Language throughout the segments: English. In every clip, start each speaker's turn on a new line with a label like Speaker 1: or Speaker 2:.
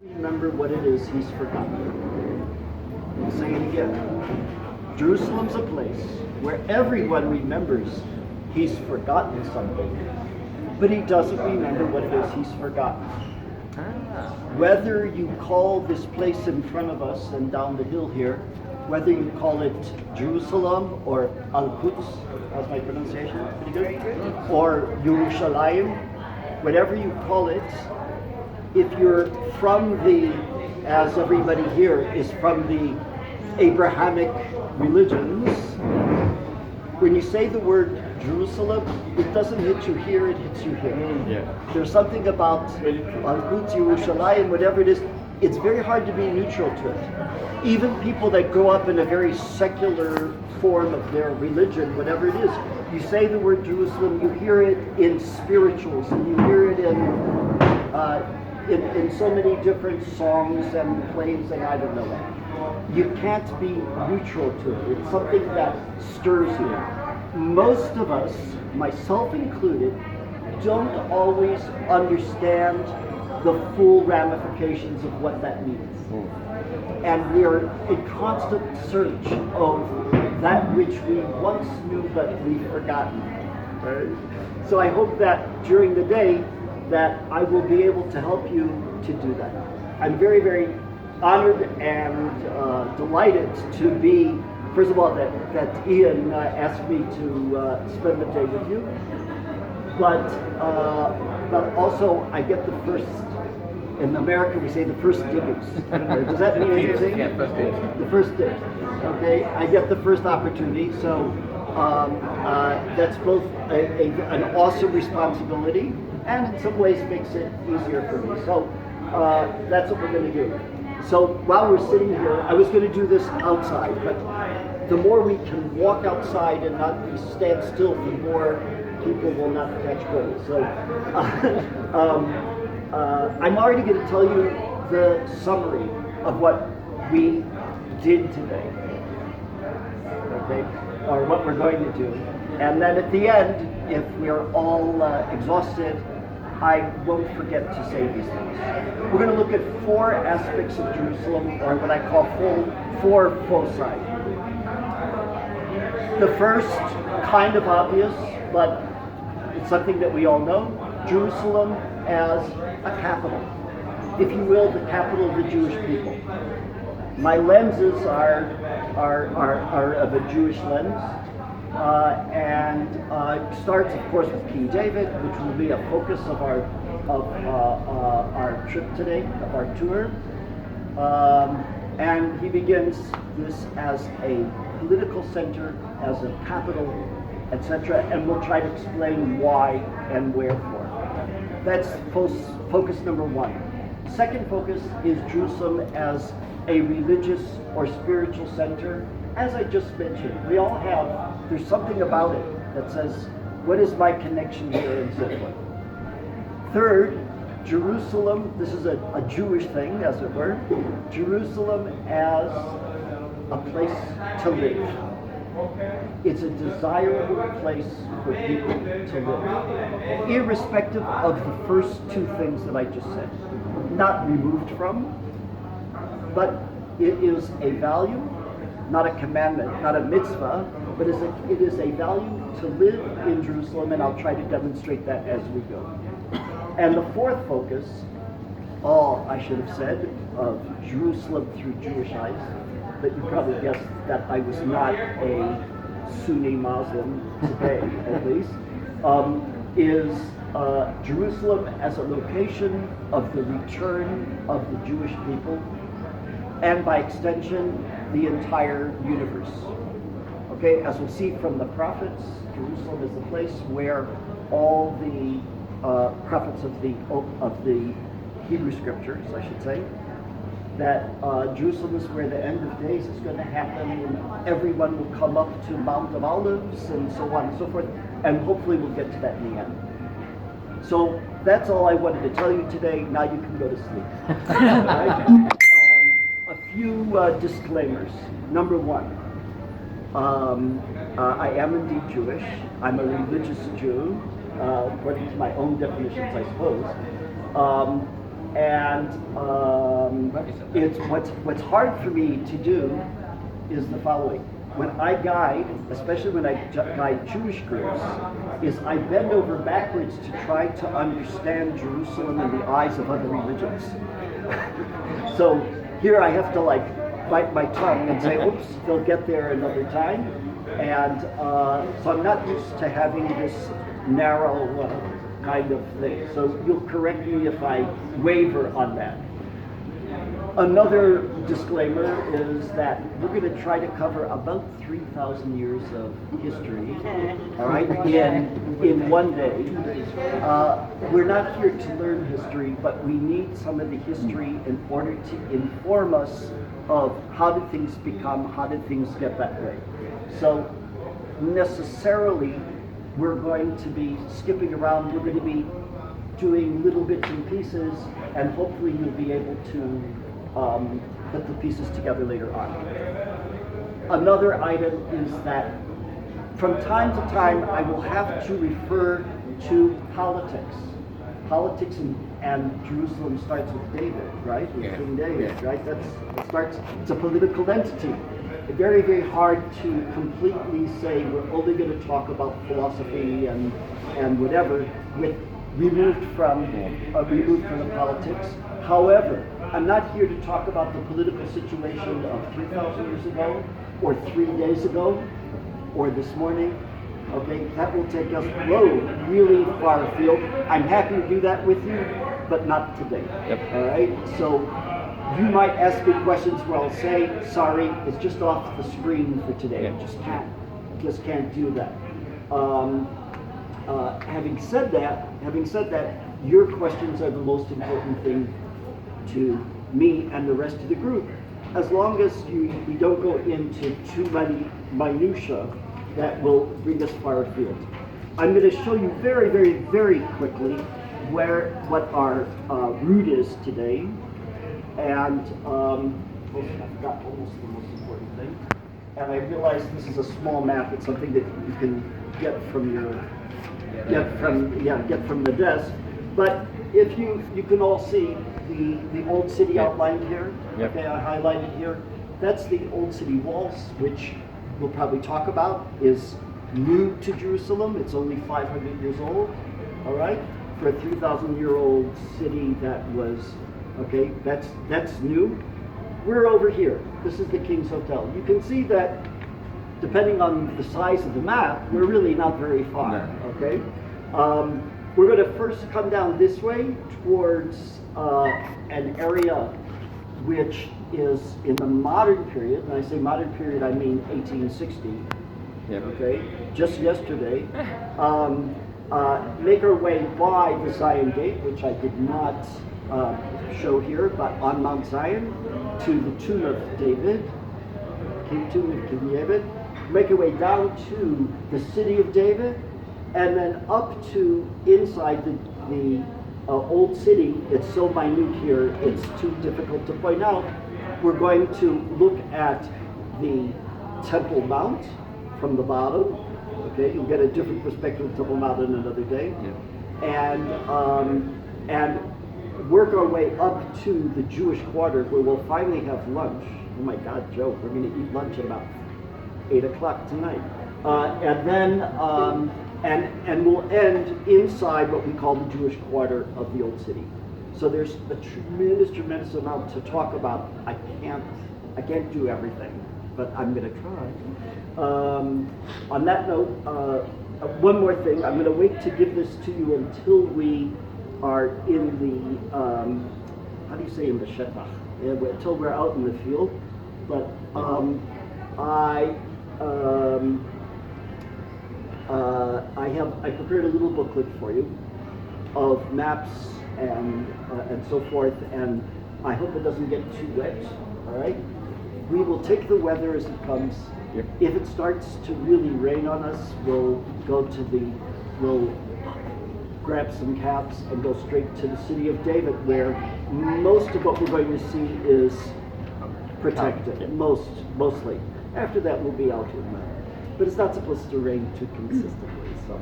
Speaker 1: Remember what it is he's forgotten. I'll say it again. Jerusalem's a place where everyone remembers he's forgotten something, but he doesn't remember what it is he's forgotten. Whether you call this place in front of us and down the hill here, whether you call it Jerusalem or Al-Quds, how's my pronunciation? Pretty good? Or Yerushalayim, whatever you call it, if you're from the, as everybody here is from the Abrahamic religions, when you say the word Jerusalem, it doesn't hit you here, it hits you here.
Speaker 2: Yeah.
Speaker 1: There's something about Al-Quds, Yerushalayim, whatever it is, it's very hard to be neutral to it. Even people that grow up in a very secular form of their religion, whatever it is, you say the word Jerusalem, you hear it in spirituals, and you hear it in so many different songs and plays, and I don't know what. You can't be neutral to it. It's something that stirs you. Most of us, myself included, don't always understand the full ramifications of what that means. And we are in constant search of that which we once knew but we've forgotten. Right? So I hope that during the day that I will be able to help you to do that. I'm very, very honored and delighted to be, first of all, that Ian asked me to spend the day with you, but also I get the first, in America we say the first dibs. Does that mean anything?
Speaker 2: Yeah, first dibs.
Speaker 1: The first dibs. Okay, I get the first opportunity, so that's both an awesome responsibility and in some ways makes it easier for me. So that's what we're going to do. So while we're sitting here, I was going to do this outside, but the more we can walk outside and not stand still, the more people will not catch cold. So I'm already going to tell you the summary of what we did today, okay, or what we're going to do. And then at the end, if we're all exhausted, I won't forget to say these things. We're going to look at four aspects of Jerusalem, or what I call four foci. The first, kind of obvious, but it's something that we all know, Jerusalem as a capital. If you will, the capital of the Jewish people. My lenses are of a Jewish lens. And it starts, of course, with King David, which will be a focus of our trip today, of our tour. And he begins this as a political center, as a capital, etc. And we'll try to explain why and wherefore. That's focus number one. Second focus is Jerusalem as a religious or spiritual center. As I just mentioned, we all have, there's something about it that says, what is my connection here, and so forth. Third, Jerusalem, this is a Jewish thing, as it were, Jerusalem as a place to live. It's a desirable place for people to live, irrespective of the first two things that I just said. Not removed from, but it is a value, not a commandment, not a mitzvah, but it is a value to live in Jerusalem, and I'll try to demonstrate that as we go. And the fourth focus, I should have said, of Jerusalem through Jewish eyes, but you probably guessed that I was not a Sunni Muslim today, at least, is Jerusalem as a location of the return of the Jewish people, and by extension, the entire universe. Okay, as we'll see from the prophets, Jerusalem is the place where all the prophets of the Hebrew scriptures, I should say, that Jerusalem is where the end of days is going to happen, and everyone will come up to Mount of Olives, and so on and so forth, and hopefully we'll get to that in the end. So that's all I wanted to tell you today. Now you can go to sleep. Right? A few disclaimers. Number one, I am indeed Jewish. I'm a religious Jew, according to my own definitions, I suppose. And It's what's hard for me to do is the following. When I guide, especially when I guide Jewish groups, is I bend over backwards to try to understand Jerusalem in the eyes of other religions. So here I have to like bite my tongue and say, oops, they'll get there another time. And so I'm not used to having this narrow kind of thing. So you'll correct me if I waver on that. Another disclaimer is that we're going to try to cover about 3,000 years of history, all right, in one day. We're not here to learn history, but we need some of the history in order to inform us of how did things become, how did things get that way. So necessarily, we're going to be skipping around, we're going to be doing little bits and pieces, and hopefully you'll be able to put the pieces together later on. Another item is that from time to time I will have to refer to politics. Politics and Jerusalem starts with David, right? With King David, right? It's a political entity. Very, very hard to completely say we're only going to talk about philosophy and whatever removed from the politics. However, I'm not here to talk about the political situation of 3,000 years ago, or 3 days ago, or this morning. Okay, that will take us really far afield. I'm happy to do that with you, but not today.
Speaker 2: Yep.
Speaker 1: All right. So you might ask me questions where I'll say, "Sorry, it's just off the screen for today.
Speaker 2: Yep.
Speaker 1: Just can't do that." Having said that, your questions are the most important thing to me and the rest of the group. As long as we don't go into too many minutiae that will bring us far afield. I'm going to show you very, very, very quickly what our route is today. And I've got almost the most important thing. And I realize this is a small map. It's something that you can get from the desk. But if you can all see the old city outlined here.
Speaker 2: Yep.
Speaker 1: Okay, I highlighted here. That's the old city walls, which we'll probably talk about, is new to Jerusalem. It's only 500 years old, all right? For a 3,000-year-old city that was, okay, that's new. We're over here. This is the King's Hotel. You can see that depending on the size of the map, we're really not very far, okay? We're going to first come down this way towards an area which is in the modern period. When I say modern period, I mean 1860.
Speaker 2: Yep.
Speaker 1: Okay, just yesterday. Make our way by the Zion Gate, which I did not show here, but on Mount Zion, to the Tomb of David, Tomb of King David. Make our way down to the City of David, and then up to inside the old city. It's so minute here, it's too difficult to point out. We're going to look at the Temple Mount from the bottom. Okay, you'll get a different perspective of Temple Mount in another day. Yeah. And work our way up to the Jewish quarter, where we'll finally have lunch. Oh my God, Joe, we're going to eat lunch at about 8 o'clock tonight. And then and we'll end inside what we call the Jewish quarter of the old city. So there's a tremendous amount to talk about. I can't do everything, but I'm going to try. On that note, one more thing. I'm going to wait to give this to you until we are in the, how do you say in the shetach? Yeah, until we're out in the field. But I prepared a little booklet for you of maps and so forth, and I hope it doesn't get too wet. All right, we will take the weather as it comes.
Speaker 2: Yep.
Speaker 1: If it starts to really rain on us, we'll grab some caps and go straight to the City of David, where most of what we're going to see is protected. Mostly. After that, we'll be out here now. But it's not supposed to rain too consistently. So,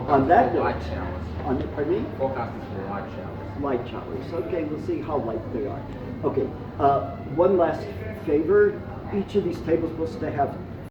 Speaker 1: on that note, pardon me?
Speaker 3: Forecast is for light showers.
Speaker 1: light showers. Okay, we'll see how light they are. Okay, one last favor. Each of these tables is supposed to have